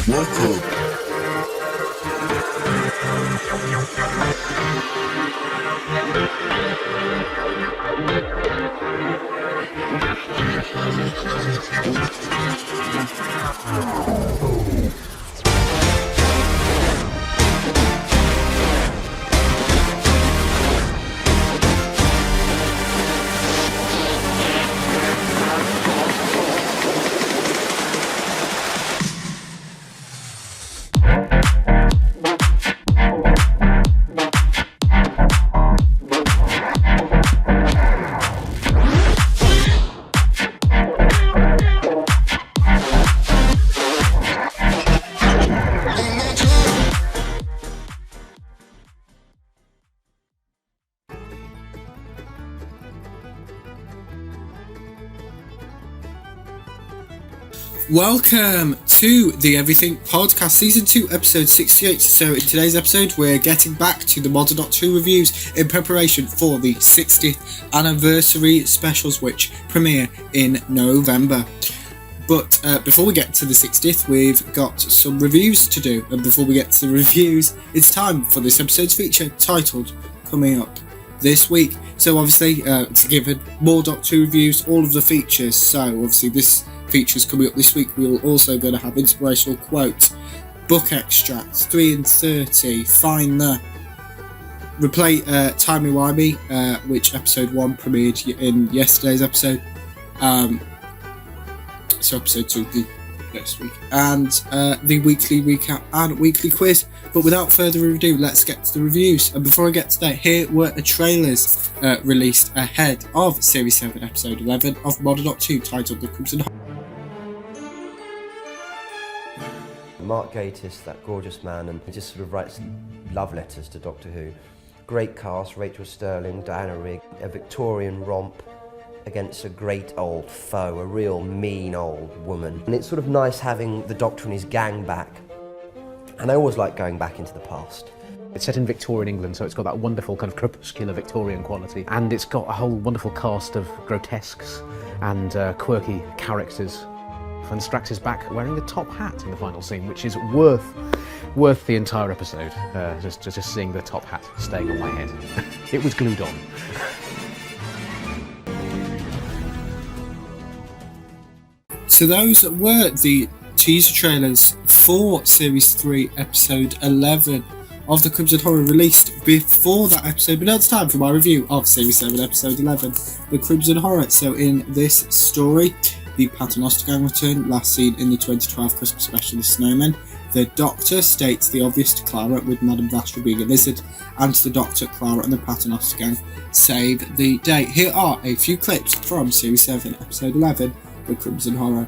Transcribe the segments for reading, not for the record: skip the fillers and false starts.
Welcome. Welcome to the Everything Podcast, Season 2, Episode 68. So in today's episode, we're getting back to the Modern Doctor Who reviews in preparation for the 60th anniversary specials, which premiere in November. But before we get to the 60th, we've got some reviews to do. And before we get to the reviews, it's time for this episode's feature, titled Coming Up This Week. So obviously, to give more Doctor Who reviews, all of the features. So obviously this features coming up this week. We're also going to have inspirational quotes, book extracts, 3 and 30, find the replay Timey Wimey, which episode 1 premiered in yesterday's episode, so episode 2 the next week, and the weekly recap and weekly quiz. But without further ado, let's get to the reviews. And before I get to that, here were the trailers released ahead of Series 7 episode 11 of Modern Doctor Who, titled The Crimson Horror. Mark Gatiss, that gorgeous man, and he just sort of writes love letters to Doctor Who. Great cast, Rachel Sterling, Diana Rigg, a Victorian romp against a great old foe, a real mean old woman. And it's sort of nice having the Doctor and his gang back. And I always like going back into the past. It's set in Victorian England, so it's got that wonderful kind of crepuscular Victorian quality. And it's got a whole wonderful cast of grotesques and quirky characters. And Strax is back wearing the top hat in the final scene, which is worth the entire episode. Just seeing the top hat staying on my head. It was glued on. So those were the teaser trailers for Series 3, Episode 11 of The Crimson Horror, released before that episode. But now it's time for my review of Series 7, Episode 11, The Crimson Horror. So in this story, the Paternoster Gang return, last seen in the 2012 Christmas special, The Snowmen. The Doctor states the obvious to Clara, with Madame Vastra being a lizard, and to the Doctor, Clara and the Paternoster Gang save the day. Here are a few clips from Series 7, Episode 11, The Crimson Horror.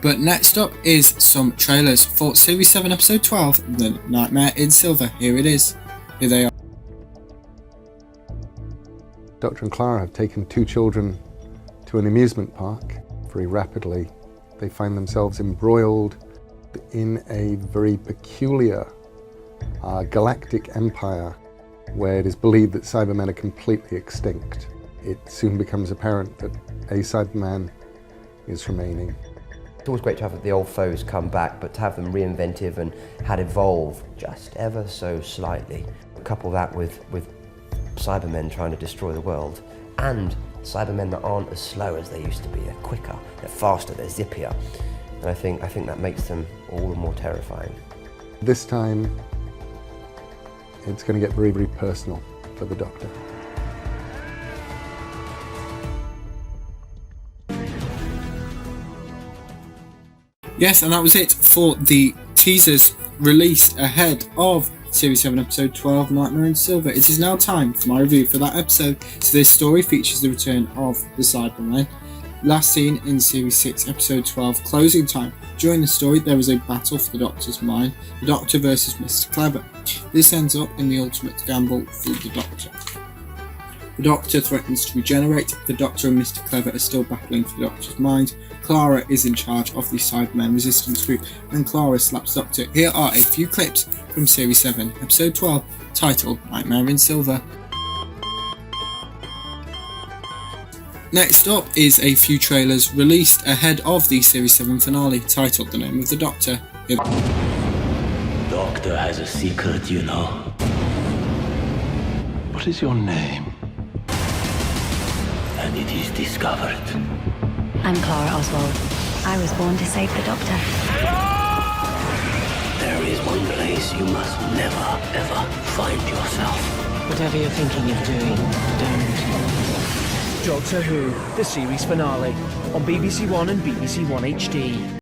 But next up is some trailers for Series 7, Episode 12, The Nightmare in Silver. Here it is. Here they are. Doctor and Clara have taken 2 children to an amusement park. Very rapidly, they find themselves embroiled in a very peculiar galactic empire where it is believed that Cybermen are completely extinct. It soon becomes apparent that a Cyberman is remaining. It's always great to have the old foes come back, but to have them reinventive and had evolved just ever so slightly. Couple that with Cybermen trying to destroy the world, and Cybermen that aren't as slow as they used to be. They're quicker, they're faster, they're zippier. And I think that makes them all the more terrifying. This time, it's going to get very, very personal for the Doctor. Yes, and that was it for the teasers released ahead of Series 7, Episode 12, Nightmare in Silver. It is now time for my review for that episode. So this story features the return of the Cybermen, last seen in Series 6, Episode 12, Closing Time. During the story, there is a battle for the Doctor's mind, the Doctor versus Mr. Clever. This ends up in the ultimate gamble for the Doctor. The Doctor threatens to regenerate. The Doctor and Mr. Clever are still battling for the Doctor's mind. Clara is in charge of the Cybermen resistance group, and Clara slaps Doctor. Here are a few clips from Series 7, Episode 12, titled Nightmare in Silver. Next up is a few trailers released ahead of the Series 7 finale, titled The Name of the Doctor. Doctor has a secret, you know. What is your name? And it is discovered. I'm Clara Oswald. I was born to save the Doctor. There is one place you must never, ever find yourself. Whatever you're thinking of doing, don't. Doctor Who, the series finale, on BBC One and BBC One HD.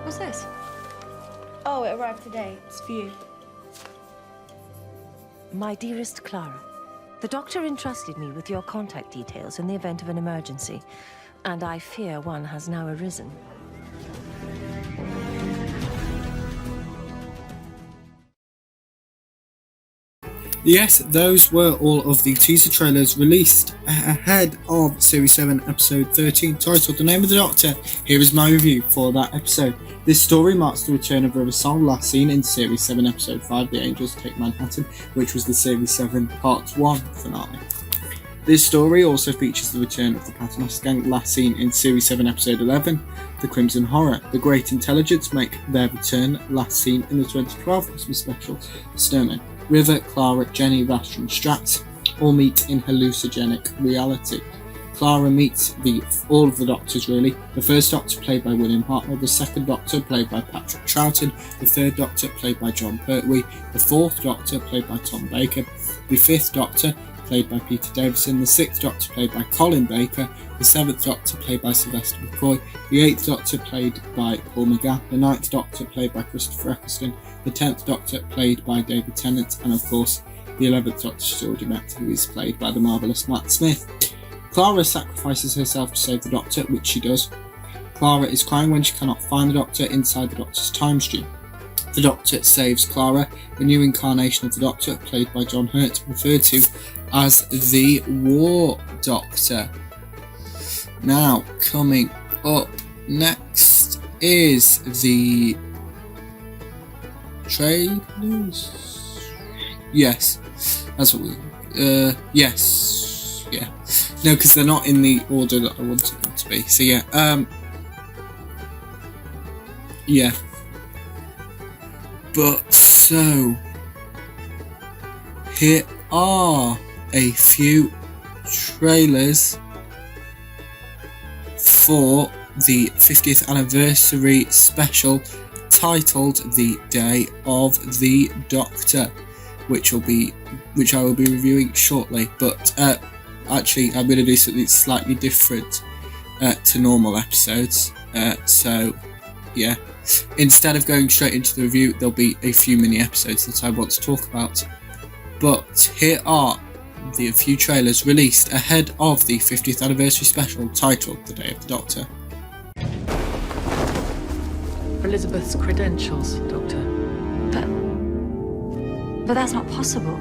What's this? Oh, it arrived today. It's for you. My dearest Clara, the doctor entrusted me with your contact details in the event of an emergency, and I fear one has now arisen. Yes, those were all of the teaser trailers released ahead of Series 7 Episode 13, titled The Name of the Doctor. Here is my review for that episode. This story marks the return of River Song, last seen in Series 7 Episode 5, The Angels Take Manhattan, which was the Series 7 Part 1 finale. This story also features the return of the Paternoster Gang, last seen in Series 7 Episode 11, The Crimson Horror. The Great Intelligence make their return, last seen in the 2012 Christmas special, Snowman. River, Clara, Jenny, Vastra and Strax all meet in hallucinogenic reality. Clara meets all of the Doctors really. The first Doctor played by William Hartnell, the second Doctor played by Patrick Troughton, the third Doctor played by John Pertwee, the fourth Doctor played by Tom Baker, the fifth Doctor played by Peter Davison, the sixth Doctor played by Colin Baker, the seventh Doctor played by Sylvester McCoy, the eighth Doctor played by Paul McGann, the ninth Doctor played by Christopher Eccleston, the 10th Doctor played by David Tennant, and of course the 11th Doctor she's already met, who is played by the marvellous Matt Smith. Clara sacrifices herself to save the Doctor, which she does. Clara is crying when she cannot find the Doctor inside the Doctor's time stream. The Doctor saves Clara, a new incarnation of the Doctor, played by John Hurt, referred to as the War Doctor. Now, coming up next is the trailers. Yes, that's what we. Yes, yeah. No, because they're not in the order that I wanted them to be. So yeah, yeah. But so here are a few trailers for the 50th anniversary special titled The Day of the Doctor, which I will be reviewing shortly. But actually I'm going to do something slightly different to normal episodes, so yeah, instead of going straight into the review, there'll be a few mini episodes that I want to talk about. But here are the few trailers released ahead of the 50th anniversary special titled The Day of the Doctor. Elizabeth's credentials, Doctor. But that's not possible.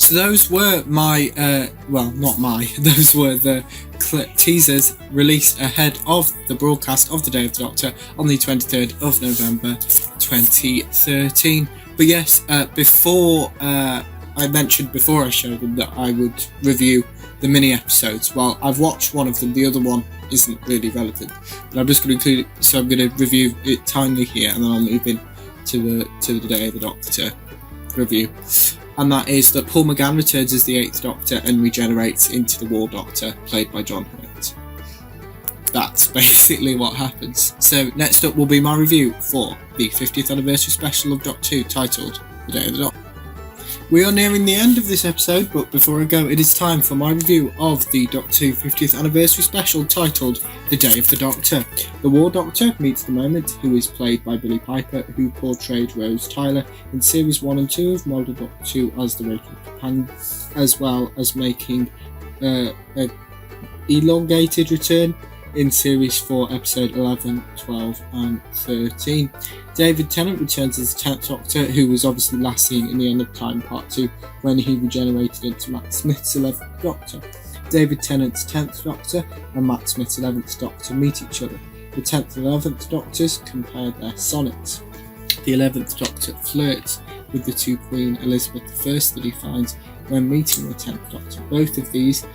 So those were my, those were the teasers released ahead of the broadcast of the Day of the Doctor on the 23rd of November 2013. But yes, before I mentioned before I showed them that I would review the mini episodes. Well, I've watched one of them, the other one isn't really relevant, but I'm just going to include it, so I'm going to review it timely here, and then I'll move in to the Day of the Doctor review. And that is that Paul McGann returns as the 8th Doctor and regenerates into the War Doctor, played by John Hurt. That's basically what happens. So next up will be my review for the 50th anniversary special of Doctor Who, titled The Day of the Doctor. We are nearing the end of this episode, but before I go, it is time for my review of the Doctor Who 50th anniversary special titled The Day of the Doctor. The War Doctor meets the Moment, who is played by Billy Piper, who portrayed Rose Tyler in Series 1 and 2 of Model Doctor Who as the Waking Companion, as well as making an elongated return in Series 4, Episode 11, 12 and 13. David Tennant returns as the 10th Doctor, who was obviously last seen in The End of Time Part 2 when he regenerated into Matt Smith's 11th Doctor. David Tennant's 10th Doctor and Matt Smith's 11th Doctor meet each other. The 10th and 11th Doctors compare their sonnets. The 11th Doctor flirts with the two Queen Elizabeth I that he finds when meeting the 10th Doctor. Both of these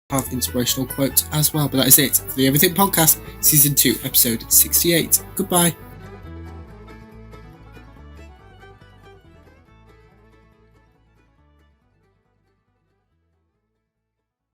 have inspirational quotes as well. But that is it for the Everything Podcast, Season 2, Episode 68. Goodbye.